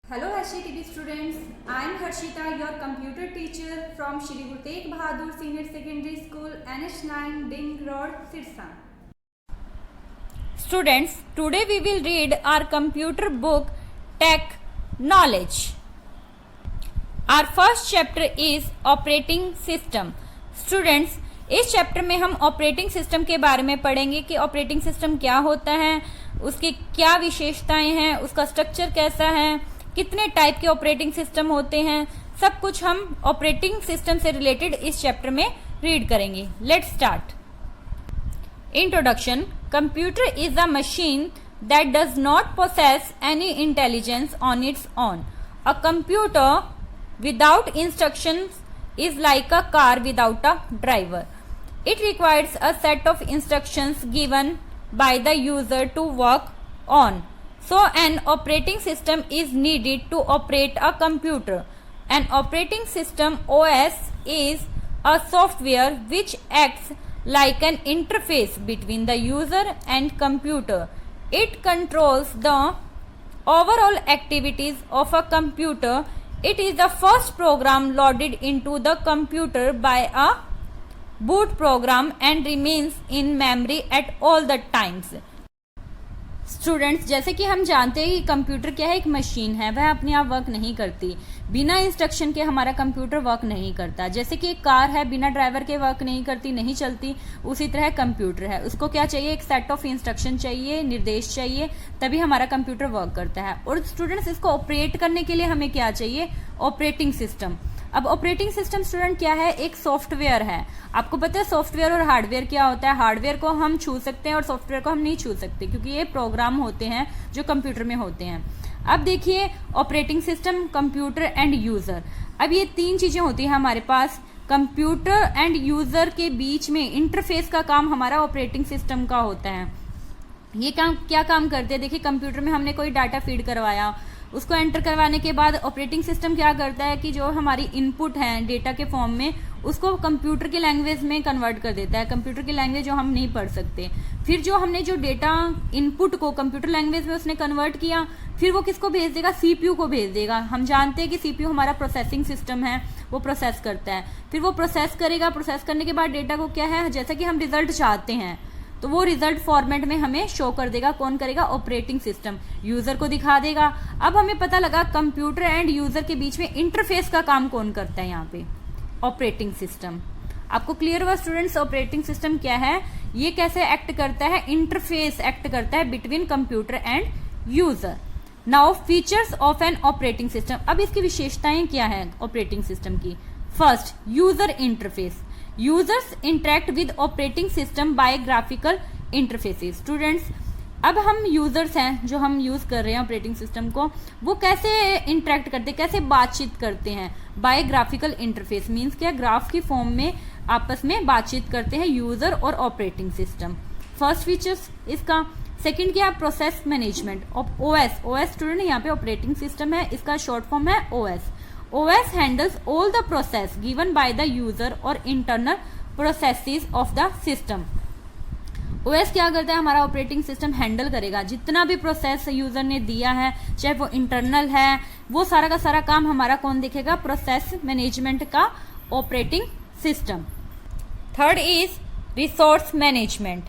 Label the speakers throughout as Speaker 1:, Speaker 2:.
Speaker 1: Hello HCTV students, I am Harshita, your computer teacher from Shri Guru Tegh Bahadur Senior Secondary School, NH9, Ding Road, Sirsa.
Speaker 2: Students, today we will read our computer book Tech Knowledge. Our first chapter is Operating System. Students, इस chapter में हम operating system के बारे में पढ़ेंगे कि operating system क्या होता है, उसकी क्या विशेषताएं हैं, उसका स्ट्रक्चर कैसा है, कितने टाइप के ऑपरेटिंग सिस्टम होते हैं, सब कुछ हम ऑपरेटिंग सिस्टम से रिलेटेड इस चैप्टर में रीड करेंगे. Let's start. Introduction. Computer is a machine that does not possess any intelligence on its own. A computer without instructions is like a car without a driver. It requires a set of instructions given by the user to work on. So an operating system is needed to operate a computer. An operating system OS is a software which acts like an interface between the user and computer. It controls the overall activities of a computer. It is the first program loaded into the computer by a boot program and remains in memory at all the times. Students, जैसे कि हम जानते हैं कि computer क्या है, एक machine है, वह अपने आप वर्क नहीं करती. बिना इंस्ट्रक्शन के हमारा कंप्यूटर वर्क नहीं करता. जैसे कि एक कार है, बिना ड्राइवर के वर्क नहीं करती, नहीं चलती, उसी तरह कंप्यूटर है. उसको क्या चाहिए, एक सेट ऑफ इंस्ट्रक्शन चाहिए, निर्देश चाहिए, तभी हमारा कंप्यूटर वर्क करता है. और स्टूडेंट्स, इसको ऑपरेट करने के लिए हमें क्या चाहिए, ऑपरेटिंग सिस्टम. अब ऑपरेटिंग सिस्टम स्टूडेंट क्या है, एक सॉफ्टवेयर है. आपको पता है सॉफ्टवेयर और हार्डवेयर क्या होता है. हार्डवेयर को हम छू सकते हैं और सॉफ्टवेयर को हम नहीं छू सकते, क्योंकि ये प्रोग्राम होते हैं जो कंप्यूटर में होते हैं. अब देखिए, operating system, computer and user. अब ये तीन चीजें होती हैं हमारे पास. कंप्यूटर एंड यूजर के बीच में इंटरफेस का काम हमारा ऑपरेटिंग सिस्टम का होता है. ये काम क्या काम करते हैं, देखिए कंप्यूटर में हमने कोई डाटा फीड करवाया, उसको एंटर करवाने के बाद ऑपरेटिंग सिस्टम क्या करता है कि जो हमारी इनपुट है डेटा के फॉर्म में, उसको कंप्यूटर की लैंग्वेज में कन्वर्ट कर देता है. कंप्यूटर की लैंग्वेज जो हम नहीं पढ़ सकते. फिर जो हमने जो डेटा इनपुट को कंप्यूटर लैंग्वेज में उसने कन्वर्ट किया, फिर वो किसको भेज देगा, सीपीयू को भेज देगा. हम जानते हैं कि सीपीयू हमारा प्रोसेसिंग सिस्टम है, वो प्रोसेस करता है. फिर वो प्रोसेस करेगा, प्रोसेस करने के बाद डेटा को क्या है, जैसा कि हम रिजल्ट चाहते हैं, तो वो रिजल्ट फॉर्मेट में हमें शो कर देगा. कौन करेगा, ऑपरेटिंग सिस्टम. यूजर को दिखा देगा. अब हमें पता लगा कंप्यूटर एंड यूजर के बीच में इंटरफेस का काम कौन करता है, यहाँ पे ऑपरेटिंग सिस्टम. आपको क्लियर हुआ स्टूडेंट्स, ऑपरेटिंग सिस्टम क्या है, ये कैसे एक्ट करता है, इंटरफेस एक्ट करता है between computer and user. Now features of N operating system. अब इसकी विशेषताएं क्या है ऑपरेटिंग सिस्टम की. First, user interface. Users interact with operating system by graphical interfaces. Students, अब हम यूजर्स हैं जो हम यूज कर रहे हैं ऑपरेटिंग सिस्टम को, वो कैसे इंटरेक्ट करते हैं, कैसे बातचीत करते हैं, बाय ग्राफिकल इंटरफेस. मीन्स क्या, ग्राफ की फॉर्म में आपस में बातचीत करते हैं यूजर और ऑपरेटिंग सिस्टम. फर्स्ट फीचर्स इसका. सेकंड क्या, process management. OS. OS student यहाँ पे ऑपरेटिंग सिस्टम है, इसका शॉर्ट फॉर्म है OS. OS handles all the process given by the user और internal processes of the system. OS क्या करता है, हमारा ऑपरेटिंग सिस्टम हैंडल करेगा जितना भी प्रोसेस यूजर ने दिया है, चाहे वो इंटरनल है, वो सारा का सारा काम हमारा कौन देखेगा, प्रोसेस मैनेजमेंट का operating system. Third is resource management.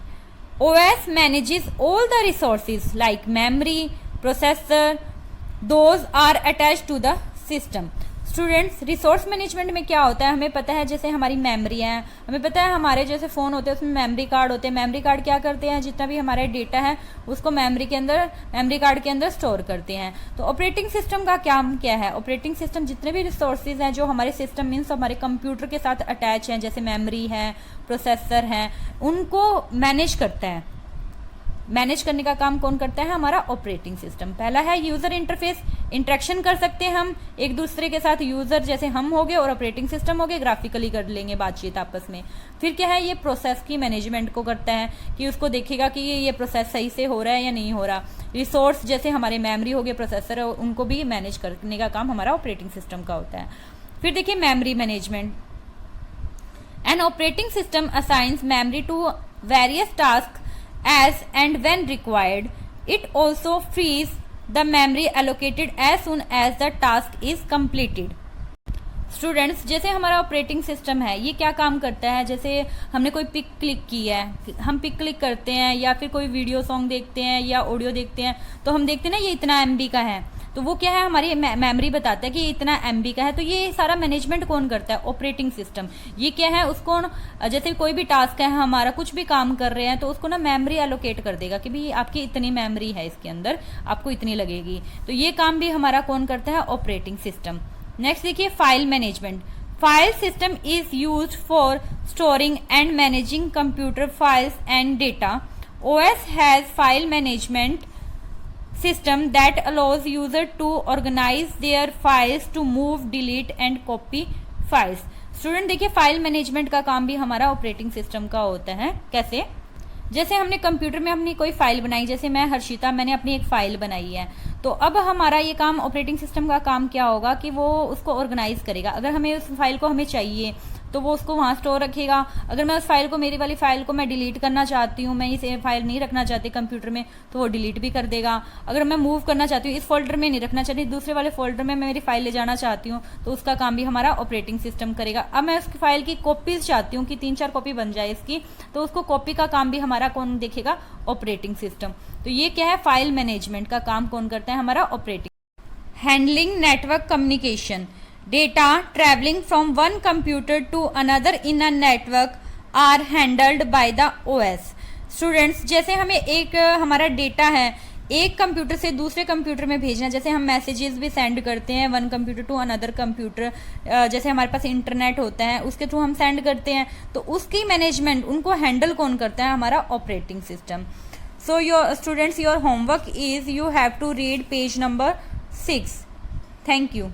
Speaker 2: OS manages all the resources like memory, processor, those are attached to the system. Students, resource management में क्या होता है, हमें पता है जैसे हमारी मेमोरी है, हमें पता है हमारे जैसे फ़ोन होते हैं उसमें मेमोरी कार्ड होते हैं. मेमोरी कार्ड क्या करते हैं, जितना भी हमारा डेटा है उसको मेमोरी कार्ड के अंदर स्टोर करते हैं. तो ऑपरेटिंग सिस्टम का काम क्या है, ऑपरेटिंग सिस्टम जितने भी रिसोर्सेज हैं जो हमारे सिस्टम मीन्स हमारे कंप्यूटर के साथ अटैच हैं, जैसे मेमोरी है, प्रोसेसर है, उनको मैनेज करता है. मैनेज करने का काम कौन करता है, हमारा ऑपरेटिंग सिस्टम. पहला है यूजर इंटरफेस. इंटरेक्शन कर सकते हैं हम एक दूसरे के साथ, यूजर जैसे हम हो गए और ऑपरेटिंग सिस्टम हो गए, ग्राफिकली कर लेंगे बातचीत आपस में. फिर क्या है, ये प्रोसेस की मैनेजमेंट को करता है कि उसको देखेगा कि ये प्रोसेस सही से हो रहा है या नहीं हो रहा. रिसोर्स जैसे हमारे मेमोरी हो गए, प्रोसेसर है, उनको भी मैनेज करने का काम हमारा ऑपरेटिंग सिस्टम का होता है. फिर देखिए memory management. An operating system assigns memory to various task as and when required. It also frees the memory allocated as soon as the task is completed. Students, जैसे हमारा ऑपरेटिंग सिस्टम है ये क्या काम करता है, जैसे हमने कोई पिक क्लिक की है, हम पिक क्लिक करते हैं या फिर कोई वीडियो सॉन्ग देखते हैं या ऑडियो देखते हैं, तो हम देखते हैं ना ये इतना MB का है, तो वो क्या है हमारी मेमोरी बताता है कि ये इतना MB का है। तो ये सारा मैनेजमेंट कौन करता है, ऑपरेटिंग सिस्टम। ये क्या है, उसको जैसे कोई भी टास्क है हमारा, कुछ भी काम कर रहे हैं तो उसको ना मेमोरी एलोकेट कर देगा कि भाई आपकी इतनी मेमोरी है, इसके अंदर आपको इतनी लगेगी। तो ये काम भी हमारा कौन करता है, ऑपरेटिंग सिस्टम। नेक्स्ट देखिए file management. File system is used for storing and managing computer files and data. OS has file management system that allows user to organize their files, to move, delete and copy files। Student देखिए file management का काम भी हमारा operating system का होता है। कैसे, जैसे हमने कंप्यूटर में अपनी कोई फाइल बनाई, जैसे मैं हर्षिता, मैंने अपनी एक फाइल बनाई है, तो अब हमारा ये काम ऑपरेटिंग सिस्टम का काम क्या होगा कि वो उसको ऑर्गेनाइज करेगा। अगर हमें उस फाइल को हमें चाहिए तो वो उसको वहाँ स्टोर रखेगा। अगर मैं उस फाइल को, मेरी वाली फाइल को मैं डिलीट करना चाहती हूँ, मैं इसे फाइल नहीं रखना चाहती कंप्यूटर में, तो वो डिलीट भी कर देगा। अगर मैं मूव करना चाहती हूँ, इस फोल्डर में नहीं रखना चाहती, दूसरे वाले फोल्डर में मैं मेरी फाइल ले जाना चाहती हूँ, तो उसका काम भी हमारा ऑपरेटिंग सिस्टम करेगा। अब मैं उस फाइल की कॉपीज चाहती हूँ कि 3-4 कॉपी बन जाए इसकी, तो उसको कॉपी का काम भी हमारा कौन देखेगा, ऑपरेटिंग सिस्टम। तो ये क्या है, फाइल मैनेजमेंट का काम कौन करता है, हमारा operating. Handling network communication. Data traveling from one computer to another in a network are handled by the OS। Students, जैसे हमें एक हमारा डेटा है एक कंप्यूटर से दूसरे कंप्यूटर में भेजना, जैसे हम मैसेजेस भी सेंड करते हैं one computer to another computer, जैसे हमारे पास इंटरनेट होता है उसके थ्रू हम सेंड करते हैं, तो उसकी मैनेजमेंट, उनको हैंडल कौन करता है, हमारा operating system. So your students, your homework is you have to read page number 6। Thank you.